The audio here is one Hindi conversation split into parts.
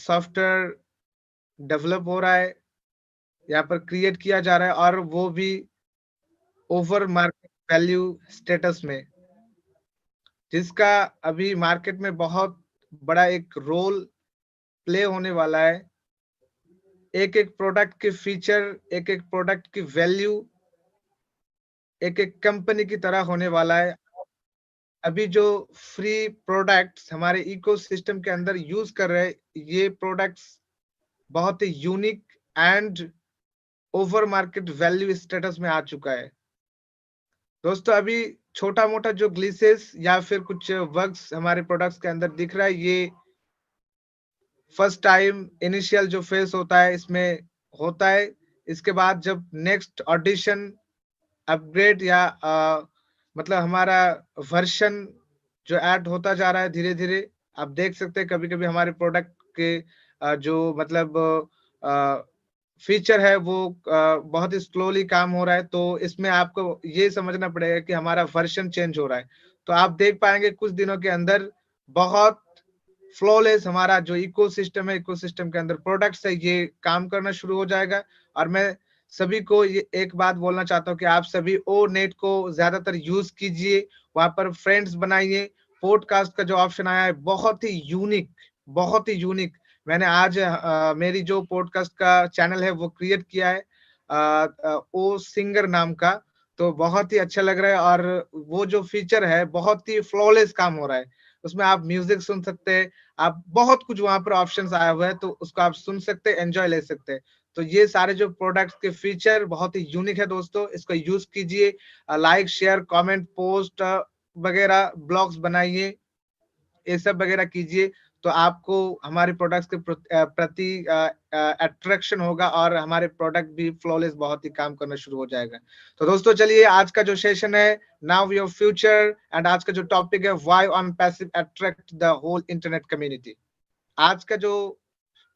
सॉफ्टवेयर डेवलप हो रहा है, यहाँ पर क्रिएट किया जा रहा है और वो भी ओवर मार्केट वैल्यू स्टेटस में, जिसका अभी मार्केट में बहुत बड़ा एक रोल प्ले होने वाला है। एक-एक प्रोडक्ट के फीचर, एक-एक प्रोडक्ट की वैल्यू एक-एक कंपनी की तरह होने वाला है। अभी जो फ्री प्रोडक्ट्स हमारे इकोसिस्टम के अंदर यूज़ कर रहे हैं, ये प्रोडक्ट्स बहुत ही unique and over market value status में आ चुका है। दोस्तों अभी छोटा-मोटा जो ग्लिचेस या फिर कुछ बग्स हमारे प्रोडक्ट्स के अंदर दिख रहा है, ये फर्स्ट टाइम इनिशियल जो फेस होता है इसमें होता है। इसके बाद जब नेक्स्ट ऑडिशन अपग्रेड या मतलब हमारा वर्जन जो ऐड होता जा रहा है धीरे-धीरे, आप देख सकते हैं कभी-कभी हमारे प्रोडक्ट के जो मतलब फीचर है वो बहुत ही स्लोली काम हो रहा है, तो इसमें आपको ये समझना पड़ेगा कि हमारा वर्जन चेंज हो रहा है। तो आप देख पाएँगे कुछ दिनों के अंदर बहुत फ्लॉलेस हमारा जो इकोसिस्टम है, इकोसिस्टम के अंदर प्रोडक्ट्स है, ये काम करना शुरू हो जाएगा। और मैं सभी को ये एक बात बोलना चाहता हूँ कि आप सभी ओ नेट को ज़्यादातर यूज़ कीजिए, वहाँ पर फ्रेंड्स बनाइए। पॉडकास्ट का जो ऑप्शन आया है बहुत ही यूनिक। मैंने आज मेरी जो पॉडकास्ट का चैनल है वो क्रिएट किया है ओ सिंगर नाम का, तो बहुत ही अच्छा लग रहा है और वो जो फीचर है बहुत ही फ्लॉलेस काम हो रहा है। उसमें आप म्यूज़िक सुन सकते हैं, आप बहुत कुछ वहाँ पर ऑप्शंस आया हुआ है, तो उसको आप सुन सकते हैं, एन्जॉय ले सकते हैं। तो ये सारे जो प्रोडक्ट्स के फीचर बहुत ही यूनिक है दोस्तों, इसको यूज़ कीजिए। लाइक, शेयर, कमेंट, पोस्ट वगैरह ब्लॉग्स बनाइए, ये सब वगैरह कीजिए, तो आपको हमारे प्रोडक्ट्स के प्रति अट्रैक्शन होगा और हमारे प्रोडक्ट भी फ्लॉलेस बहुत ही काम करना शुरू हो जाएगा। तो दोस्तों चलिए आज का जो सेशन है नाउ योर फ्यूचर एंड आज का जो टॉपिक है why on passive attract the whole internet community. आज का जो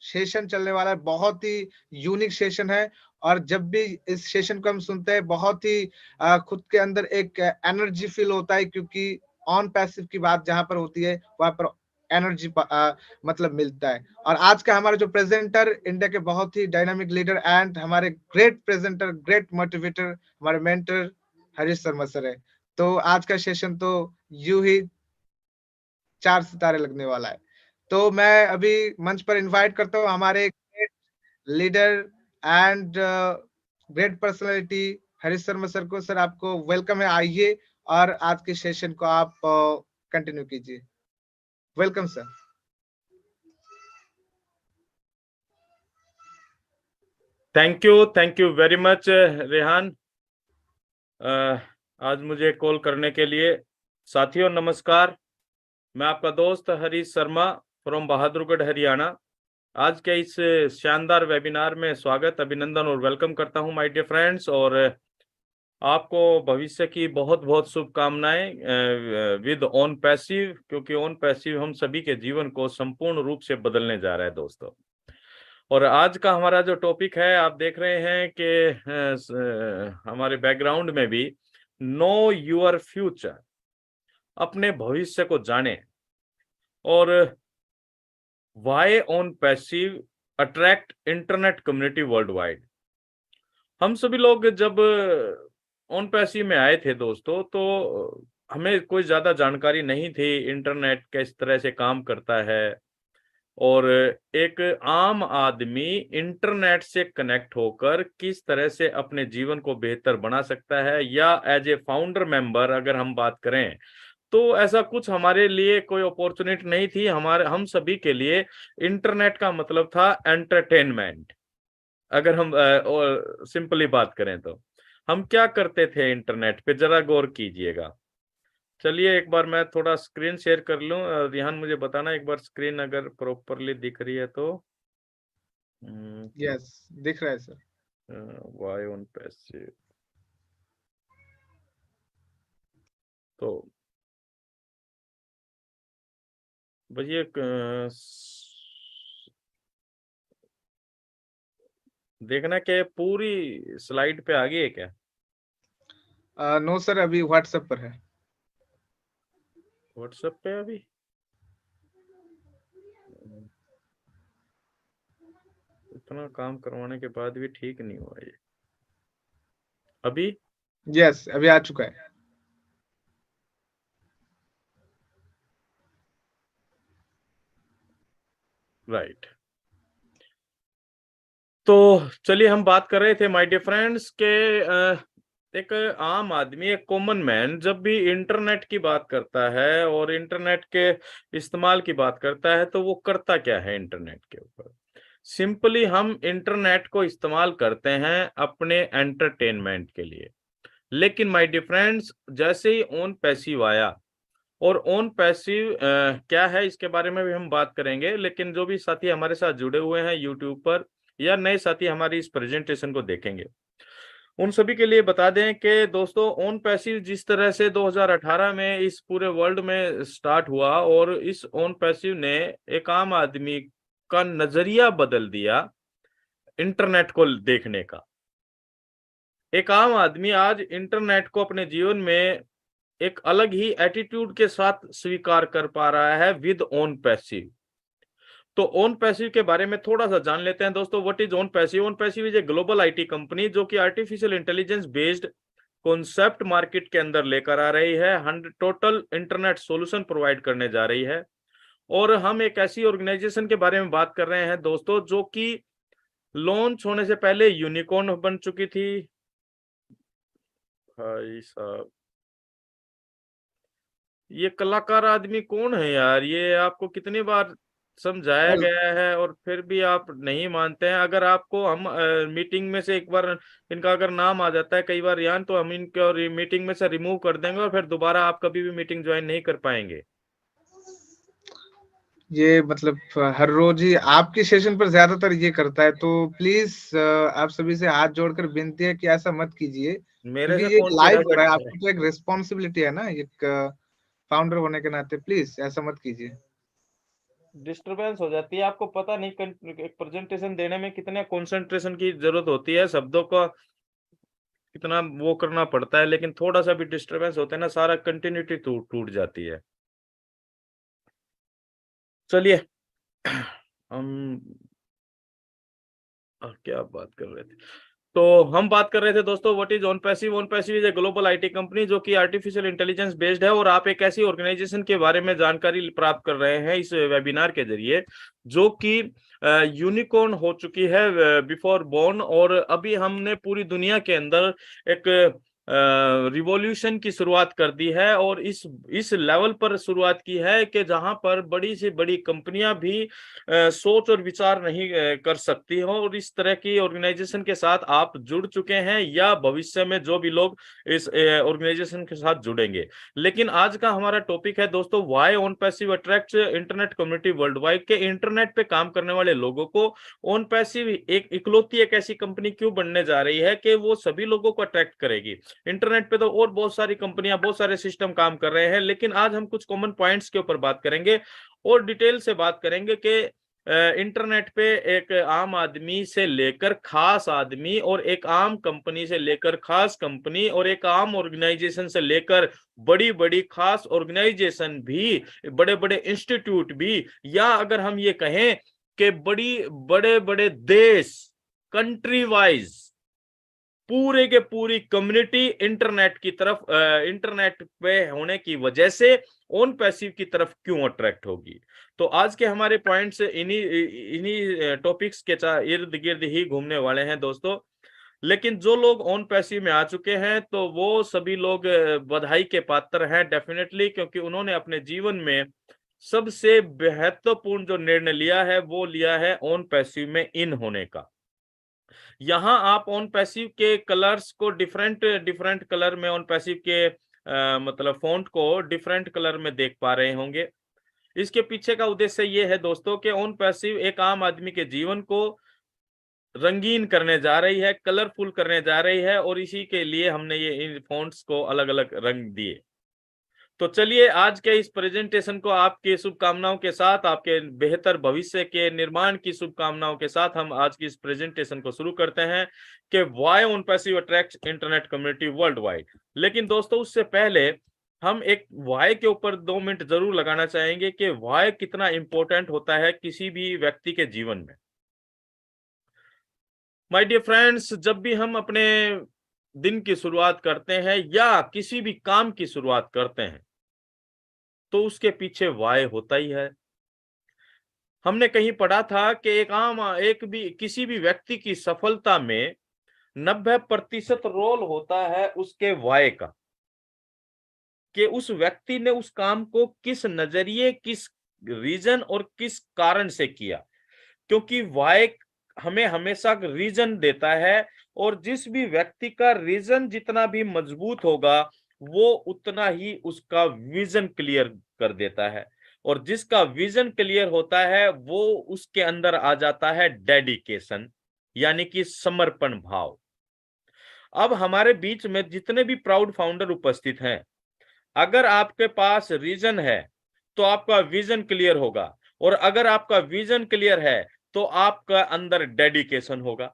सेशन चलने वाला है बहुत ही यूनिक सेशन है और जब भी इस सेशन को हम सुनते हैं बहुत ही खुद के अंदर एक एनर्जी फील होता है क्योंकि ऑन पैसिव की बात जहां पर होती है वहां पर एनर्जी मतलब मिलता है। और आज का हमारा जो प्रेजेंटर इंडिया के बहुत ही डायनामिक लीडर एंड हमारे ग्रेट प्रेजेंटर, ग्रेट मोटिवेटर, हमारे मेंटर हरीश शर्मा सर है। तो आज का सेशन तो यूं ही 4 सितारे लगने वाला है। तो मैं अभी मंच पर इनवाइट करता हूँ हमारे great leader and great personality Harish Sharma sir को। सर आपको वेलकम है, आइए और आज के सेशन को आप कंटिन्यू कीजिए। Welcome sir. Thank you very much Rehan, आज मुझे कॉल करने के लिए। साथियों नमस्कार, मैं आपका दोस्त हरीश शर्मा फ्रॉम बहादुरगढ़ हरियाणा। आज के इस शानदार वेबिनार में स्वागत, अभिनंदन और वेलकम करता हूं माय डियर फ्रेंड्स। और आपको भविष्य की बहुत बहुत शुभकामनाएं विद ऑन पैसिव, क्योंकि ऑन पैसिव हम सभी के जीवन को संपूर्ण रूप से बदलने जा रहा है दोस्तों। और आज का हमारा जो टॉपिक है, आप देख रहे हैं कि हमारे बैकग्राउंड में भी नो योर फ्यूचर, अपने भविष्य को जाने। और why on passive attract internet community world wide. हम सभी लोग जब ऑन पैसिव में आए थे दोस्तों, तो हमें कोई ज्यादा जानकारी नहीं थी इंटरनेट किस तरह से काम करता है और एक आम आदमी इंटरनेट से कनेक्ट होकर किस तरह से अपने जीवन को बेहतर बना सकता है, या एज ए फाउंडर मेंबर अगर हम बात करें तो ऐसा कुछ हमारे लिए कोई अपॉर्चुनिटी नहीं थी। हम सभी के लिए इंटरनेट का मतलब था एंटरटेनमेंट। अगर हम सिंपली बात करें तो हम क्या करते थे इंटरनेट पे, जरा गौर कीजिएगा। चलिए एक बार मैं थोड़ा स्क्रीन शेयर कर लूं। रिहान मुझे बताना एक बार स्क्रीन अगर प्रॉपरली दिख रही है तो। यस, दिख रहा है सर। व्हाई ऑन पैसिव, तो भैया देखना क्या पूरी स्लाइड पे आ गई है क्या? नो सर, अभी व्हाट्सएप पर है। व्हाट्सएप पे अभी इतना काम करवाने के बाद भी ठीक नहीं हुआ ये। अभी यस, अभी आ चुका है। राइट। तो चलिए, हम बात कर रहे थे माय डियर फ्रेंड्स के एक आम आदमी, एक कॉमन मैन जब भी इंटरनेट की बात करता है और इंटरनेट के इस्तेमाल की बात करता है तो वो करता क्या है इंटरनेट के ऊपर। सिंपली हम इंटरनेट को इस्तेमाल करते हैं अपने एंटरटेनमेंट के लिए। लेकिन माय डियर फ्रेंड्स, जैसे ही ओन पैसिव आया, और ओन पैसिव क्या है इसके बारे में भी हम बात करेंगे। लेकिन जो भी साथी हमारे साथ जुड़े हुए हैं यूट्यूब पर या नए साथी हमारी इस प्रेजेंटेशन को देखेंगे, उन सभी के लिए बता दें कि दोस्तों, ओन पैसिव जिस तरह से 2018 में इस पूरे वर्ल्ड में स्टार्ट हुआ और इस ओन पैसिव ने एक आम आदमी का नजरिया बदल दिया इंटरनेट को देखने का। एक आम आदमी आज इंटरनेट को अपने जीवन में एक अलग ही एटीट्यूड के साथ स्वीकार कर पा रहा है विद ओन पैसिव। तो ओन पैसिव के बारे में थोड़ा सा जान लेते हैं दोस्तों। What is own passive? Own passive is a global IT company जो कि artificial intelligence based concept market के अंदर लेकर आ रही है। 100 टोटल इंटरनेट सॉल्यूशन प्रोवाइड करने जा रही है। और हम एक ऐसी ऑर्गेनाइजेशन के बारे में बात कर रहे हैं दोस्तों जो कि लॉन्च होने से पहले यूनिकॉर्न बन चुकी थी। भाई साहब, ये कलाकार आदमी कौन है यार? ये आपको कितनी बार समझाया और गया है और फिर भी आप नहीं मानते हैं। अगर आपको हम मीटिंग में से एक बार इनका अगर नाम आ जाता है कई बार यान, तो हम इनको मीटिंग में से रिमूव कर देंगे और फिर दोबारा आप कभी भी मीटिंग ज्वाइन नहीं कर पाएंगे। ये मतलब हर रोज ही आपकी सेशन पर ज्यादातर ये करता है, तो प्लीज आप सभी से हाथ जोड़कर विनती है कि ऐसा मत कीजिए, मेरे क्योंकि से ये कौन सी लाइव हो रहा है। हैबिट है? आपकी तो एक रिस्पॉन्सिबिलिटी है ना, एक फाउंडर होने के नाते। प्लीज ऐसा मत कीजिए। डिस्टरबेंस हो जाती है। आपको पता नहीं एक प्रेजेंटेशन देने में कितने कंसंट्रेशन की जरूरत होती है, शब्दों का कितना वो करना पड़ता है, लेकिन थोड़ा सा भी डिस्टरबेंस होता है ना, सारा कंटिन्यूटी टूट जाती है। चलिए, हम क्या बात कर रहे थे? तो हम बात कर रहे थे दोस्तों, what is own passive? Own passive is a global IT company जो कि आर्टिफिशियल इंटेलिजेंस बेस्ड है। और आप एक ऐसी ऑर्गेनाइजेशन के बारे में जानकारी प्राप्त कर रहे हैं इस वेबिनार के जरिए जो कि यूनिकॉर्न हो चुकी है बिफोर बोर्न। और अभी हमने पूरी दुनिया के अंदर एक रिवॉल्यूशन की शुरुआत कर दी है और इस लेवल पर शुरुआत की है कि जहां पर बड़ी से बड़ी कंपनियां भी सोच और विचार नहीं कर सकती हो। और इस तरह की ऑर्गेनाइजेशन के साथ आप जुड़ चुके हैं या भविष्य में जो भी लोग इस ऑर्गेनाइजेशन के साथ जुड़ेंगे। लेकिन आज का हमारा टॉपिक है दोस्तों, why own passive attracts internet community world wide. के इंटरनेट पे काम करने वाले लोगों को ओन पैसिव एक इकलौती एक ऐसी कंपनी क्यों बनने जा रही है कि वो सभी लोगों को अट्रैक्ट करेगी। इंटरनेट पे तो और बहुत सारी कंपनियां, बहुत सारे सिस्टम काम कर रहे हैं, लेकिन आज हम कुछ कॉमन पॉइंट्स के ऊपर बात करेंगे और डिटेल से बात करेंगे कि इंटरनेट पे एक आम आदमी से लेकर खास आदमी, और एक आम कंपनी से लेकर खास कंपनी, और एक आम ऑर्गेनाइजेशन से लेकर बड़ी बड़ी खास ऑर्गेनाइजेशन भी, बड़े बड़े इंस्टीट्यूट भी, या अगर हम ये कहें कि बड़े बड़े देश, कंट्री वाइज पूरे के पूरी कम्युनिटी इंटरनेट की तरफ, इंटरनेट पे होने की वजह से ओन पैसिव की तरफ क्यों अट्रैक्ट होगी। तो आज के हमारे पॉइंट्स इन्हीं इन्हीं टॉपिक्स के इर्द गिर्द ही घूमने वाले हैं दोस्तों। लेकिन जो लोग ओन पैसिव में आ चुके हैं तो वो सभी लोग बधाई के पात्र हैं डेफिनेटली, क्योंकि उन्होंने अपने जीवन में सबसे महत्वपूर्ण जो निर्णय लिया है वो लिया है ओन पैसिव में इन होने का। यहाँ आप ऑन पैसिव के कलर्स को डिफरेंट डिफरेंट कलर में, ऑन पैसिव के मतलब फॉन्ट को डिफरेंट कलर में देख पा रहे होंगे। इसके पीछे का उद्देश्य ये है दोस्तों कि ऑन पैसिव एक आम आदमी के जीवन को रंगीन करने जा रही है, कलरफुल करने जा रही है, और इसी के लिए हमने ये इन फॉन्ट्स को अलग अलग रंग दिए। तो चलिए, आज के इस प्रेजेंटेशन को आपकी शुभकामनाओं के साथ, आपके बेहतर भविष्य के निर्माण की शुभकामनाओं के साथ हम आज की इस प्रेजेंटेशन को शुरू करते हैं कि why own passive attracts internet community world wide. लेकिन दोस्तों, उससे पहले हम एक व्हाई के ऊपर 2 मिनट जरूर लगाना चाहेंगे कि व्हाई कितना इंपॉर्टेंट होता है किसी भी व्यक्ति के जीवन में। माय डियर फ्रेंड्स, जब भी हम अपने दिन की शुरुआत करते हैं या किसी भी काम की शुरुआत करते हैं तो उसके पीछे वाय होता ही है। हमने कहीं पढ़ा था कि एक भी किसी भी व्यक्ति की सफलता में 90% रोल होता है उसके वाय का, कि उस व्यक्ति ने उस काम को किस नजरिए, किस रीजन और किस कारण से किया, क्योंकि वाय हमें हमेशा रीजन देता है और जिस भी व्यक्ति का रीजन जितना भी मजबूत होगा वो उतना ही उसका विजन क्लियर कर देता है, और जिसका विजन क्लियर होता है वो उसके अंदर आ जाता है डेडिकेशन, यानी कि समर्पण भाव। अब हमारे बीच में जितने भी प्राउड फाउंडर उपस्थित हैं, अगर आपके पास रीजन है तो आपका विजन क्लियर होगा, और अगर आपका विजन क्लियर है तो आपका अंदर डेडिकेशन होगा।